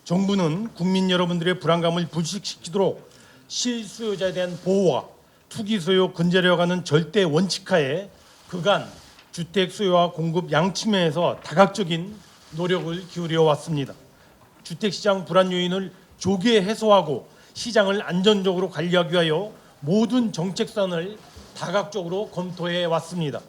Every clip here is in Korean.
정부는 국민 여러분들의 불안감을 불식시키도록 실수요자에 대한 보호와 투기 수요 근절해가는 절대 원칙하에 그간 주택 수요와 공급 양 측면에서 다각적인 노력을 기울여 왔습니다. 주택시장 불안 요인을 조기에 해소하고 시장을 안전적으로 관리하기 위하여 모든 정책선을 다각적으로 검토해 왔습니다.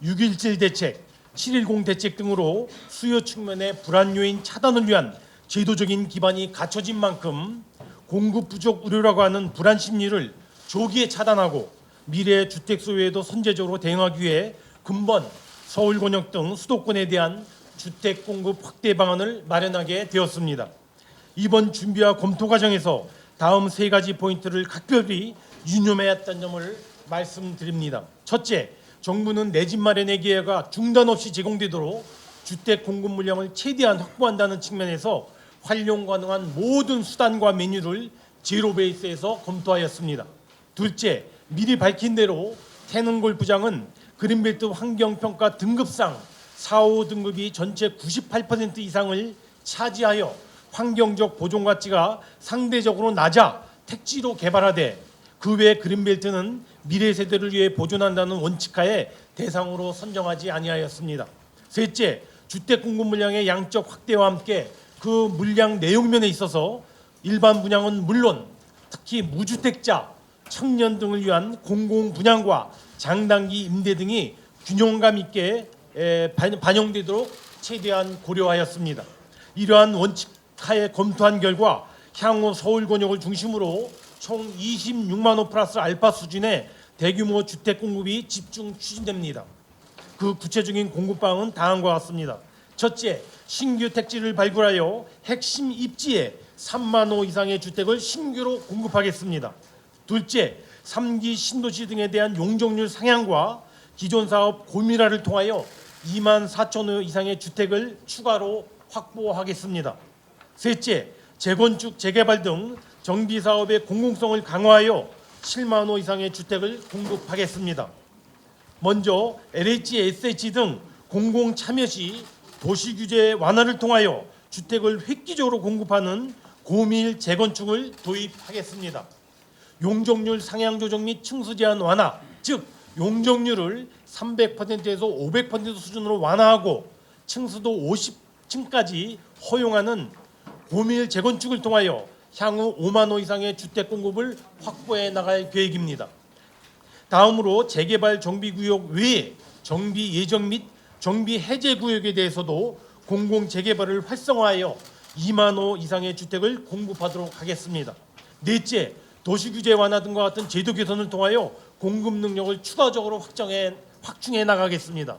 6.17 대책, 7.10 대책 등으로 수요 측면의 불안 요인 차단을 위한 제도적인 기반이 갖춰진 만큼 공급 부족 우려라고 하는 불안 심리를 조기에 차단하고 미래 주택 수요에도 선제적으로 대응하기 위해 근본 서울 권역 등 수도권에 대한 주택 공급 확대 방안을 마련하게 되었습니다. 이번 준비와 검토 과정에서 다음 세 가지 포인트를 각별히 유념해왔다는 점을 말씀드립니다. 첫째, 정부는 내 집 마련의 기회가 중단 없이 제공되도록 주택 공급 물량을 최대한 확보한다는 측면에서 활용 가능한 모든 수단과 메뉴를 제로 베이스에서 검토하였습니다. 둘째, 미리 밝힌 대로 태릉 골프장은 그린벨트 환경평가 등급상 4, 5등급이 전체 98% 이상을 차지하여 환경적 보존 가치가 상대적으로 낮아 택지로 개발하되 그 외 그린벨트는 미래 세대를 위해 보존한다는 원칙하에 대상으로 선정하지 아니하였습니다. 셋째, 주택 공급 물량의 양적 확대와 함께 그 물량 내용면에 있어서 일반 분양은 물론 특히 무주택자, 청년 등을 위한 공공 분양과 장단기 임대 등이 균형감 있게 반영되도록 최대한 고려하였습니다. 이러한 원칙하에 검토한 결과 향후 서울 권역을 중심으로 총 26만 호 플러스 알파 수준의 대규모 주택 공급이 집중 추진됩니다. 그 구체적인 공급방은 다음과 같습니다. 첫째, 신규 택지를 발굴하여 핵심 입지에 3만 호 이상의 주택을 신규로 공급하겠습니다. 둘째, 3기 신도시 등에 대한 용적률 상향과 기존 사업 고밀화를 통하여 2만 4천 호 이상의 주택을 추가로 확보하겠습니다. 셋째, 재건축, 재개발 등 정비 사업의 공공성을 강화하여 7만 호 이상의 주택을 공급하겠습니다. 먼저 LH, SH 등 공공 참여 시 도시 규제 완화를 통하여 주택을 획기적으로 공급하는 고밀 재건축을 도입하겠습니다. 용적률 상향 조정 및 층수 제한 완화, 즉 용적률을 300%에서 500% 수준으로 완화하고 층수도 50층까지 허용하는 고밀 재건축을 통하여 향후 5만 호 이상의 주택 공급을 확보해 나갈 계획입니다. 다음으로 재개발 정비구역 외에 정비 예정 및 정비 해제 구역에 대해서도 공공 재개발을 활성화하여 2만 호 이상의 주택을 공급하도록 하겠습니다. 넷째, 도시규제 완화 등과 같은 제도 개선을 통하여 공급 능력을 추가적으로 확충해 나가겠습니다.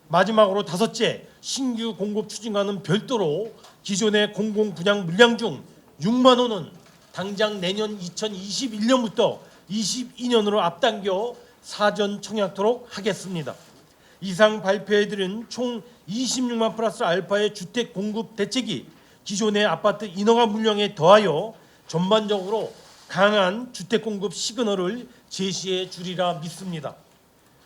마지막으로 다섯째, 신규 공급 추진과는 별도로 기존의 공공 분양 물량 중 6만 호는 당장 내년 2021년부터 22년으로 앞당겨 사전 청약토록 하겠습니다. 이상 발표해드린 총 26만 플러스 알파의 주택 공급 대책이 기존의 아파트 인허가 물량에 더하여 전반적으로 강한 주택 공급 시그널을 제시해 주리라 믿습니다.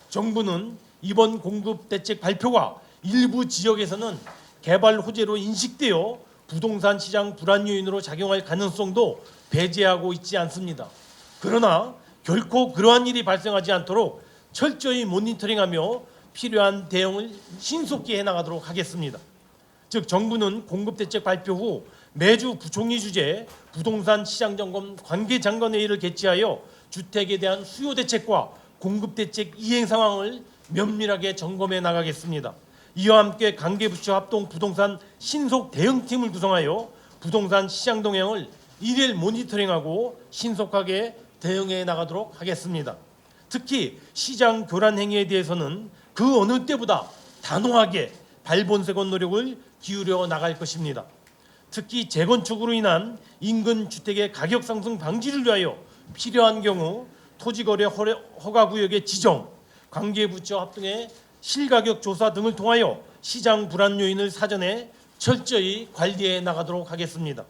정부는 이번 공급 대책 발표가 일부 지역에서는 개발 호재로 인식되어 부동산 시장 불안 요인으로 작용할 가능성도 배제하고 있지 않습니다. 그러나 결코 그러한 일이 발생하지 않도록 철저히 모니터링하며 필요한 대응을 신속히 해나가도록 하겠습니다. 즉 정부는 공급대책 발표 후 매주 부총리 주재 부동산 시장점검 관계장관회의를 개최하여 주택에 대한 수요 대책과 공급대책 이행 상황을 면밀하게 점검해 나가겠습니다. 이와 함께 관계부처 합동 부동산 신속 대응팀을 구성하여 부동산 시장 동향을 일일 모니터링하고 신속하게 대응해 나가도록 하겠습니다. 특히 시장 교란 행위에 대해서는 그 어느 때보다 단호하게 발본색원 노력을 기울여 나갈 것입니다. 특히 재건축으로 인한 인근 주택의 가격 상승 방지를 위하여 필요한 경우 토지거래 허가구역의 지정, 관계부처 합동의 실가격 조사 등을 통하여 시장 불안 요인을 사전에 철저히 관리해 나가도록 하겠습니다.